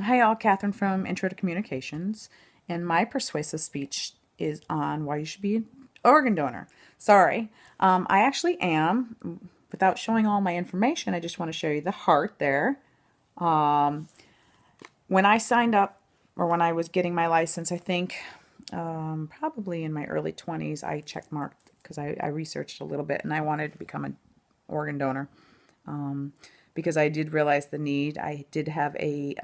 Hi, all. Catherine from Intro to Communications, and my persuasive speech is on why you should be an organ donor. Sorry, I actually am. Without showing all my information, I just want to show you the heart there. Um, when I signed up, or when I was getting my license, I think probably in my early 20s, I check marked because I researched a little bit and I wanted to become an organ donor because I did realize the need. I did have a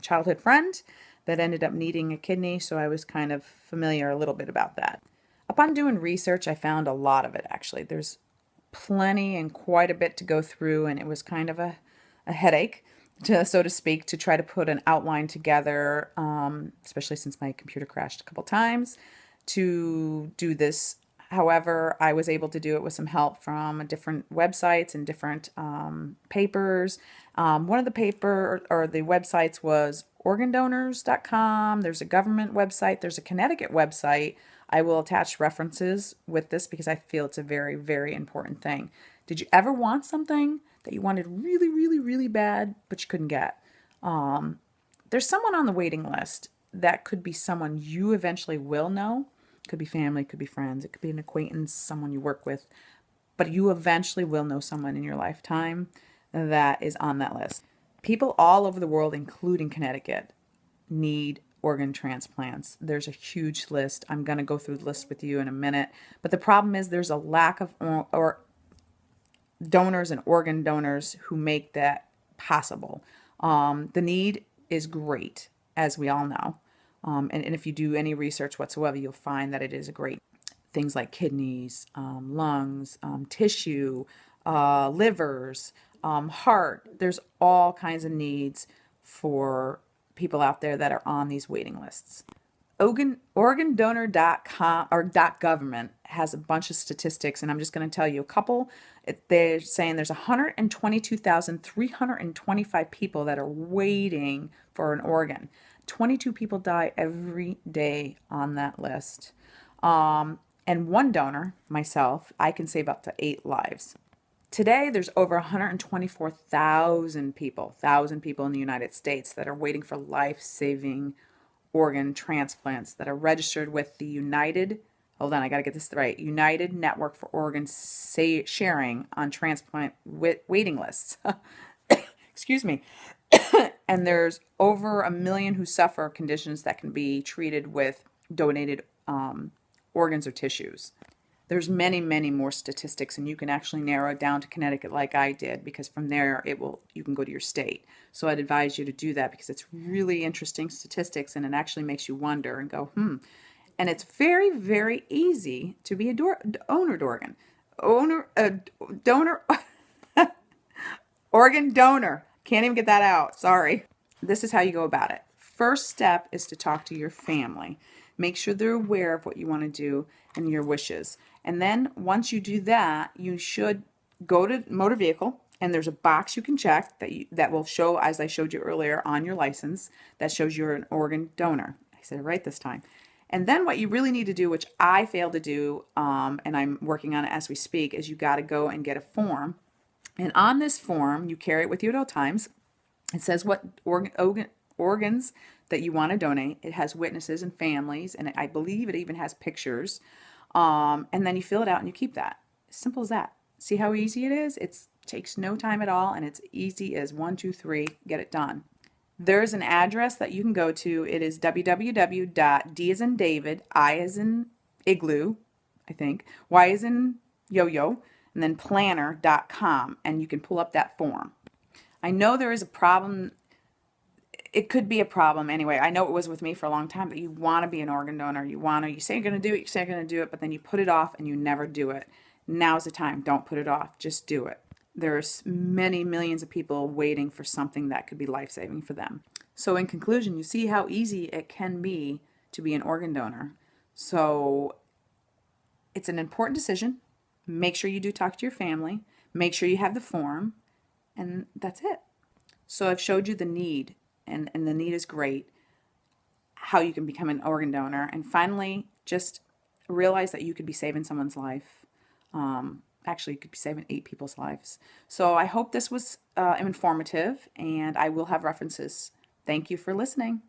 childhood friend that ended up needing a kidney, so I was kind of familiar a little bit about that. Upon doing research, I found a lot of it actually. There's plenty and quite a bit to go through, and it was kind of a headache, so to speak, to try to put an outline together, especially since my computer crashed a couple times, to do this. However, I was able to do it with some help from different websites and different papers. One of the paper or the websites was Organdonor.com. There's a government website. There's a Connecticut website. I will attach references with this because I feel it's a very, very important thing. Did you ever want something that you wanted really, really, really bad, but you couldn't get? There's someone on the waiting list that could be someone you eventually will know. Could be family, could be friends, it could be an acquaintance, someone you work with, but you eventually will know someone in your lifetime that is on that list. People all over the world, including Connecticut, need organ transplants. There's a huge list. I'm going to go through the list with you in a minute. But the problem is there's a lack of or donors and organ donors who make that possible. The need is great, as we all know. And if you do any research whatsoever, you'll find that it is a great things like kidneys, lungs, tissue, livers, heart. There's all kinds of needs for people out there that are on these waiting lists. Organdonor.com or .government has a bunch of statistics, and I'm just going to tell you a couple. They're saying there's 122,325 people that are waiting for an organ. 22 people die every day on that list. And one donor, myself, I can save up to 8 lives. Today, there's over 124,000 people in the United States that are waiting for life-saving organ transplants that are registered with the hold on, I got to get this right, United Network for Organ Sharing on transplant waiting lists. Excuse me. And there's over 1 million who suffer conditions that can be treated with donated organs or tissues. There's many, many more statistics, and you can actually narrow it down to Connecticut like I did, because from there you can go to your state. So I'd advise you to do that because it's really interesting statistics, and it actually makes you wonder and go, And it's very, very easy to be a donor, organ donor. Can't even get that out. Sorry. This is how you go about it. First step is to talk to your family. Make sure they're aware of what you want to do and your wishes. And then once you do that, you should go to motor vehicle, and there's a box you can check that will show, as I showed you earlier on your license, that shows you're an organ donor. I said it right this time. And then what you really need to do, which I failed to do, and I'm working on it as we speak, is you got to go and get a form. And on this form, you carry it with you at all times. It says what organs that you want to donate. It has witnesses and families, and I believe it even has pictures. And then you fill it out and you keep that. Simple as that. See how easy it is? It takes no time at all, and it's easy as 1, 2, 3, get it done. There's an address that you can go to. It is www.d as in David, I as in igloo, I think, y as in yo-yo, and then planner.com, and you can pull up that form. I know there is a problem. It could be a problem anyway. I know it was with me for a long time, but you want to be an organ donor. You say you're going to do it, you say you're going to do it, but then you put it off and you never do it. Now's the time. Don't put it off. Just do it. There's many millions of people waiting for something that could be life-saving for them. So in conclusion, you see how easy it can be to be an organ donor. So it's an important decision. Make sure you do talk to your family. Make sure you have the form, and that's it. So I've showed you the need, and the need is great, how you can become an organ donor. And finally, just realize that you could be saving someone's life. Actually, you could be saving 8 people's lives. So I hope this was informative, and I will have references Thank you for listening.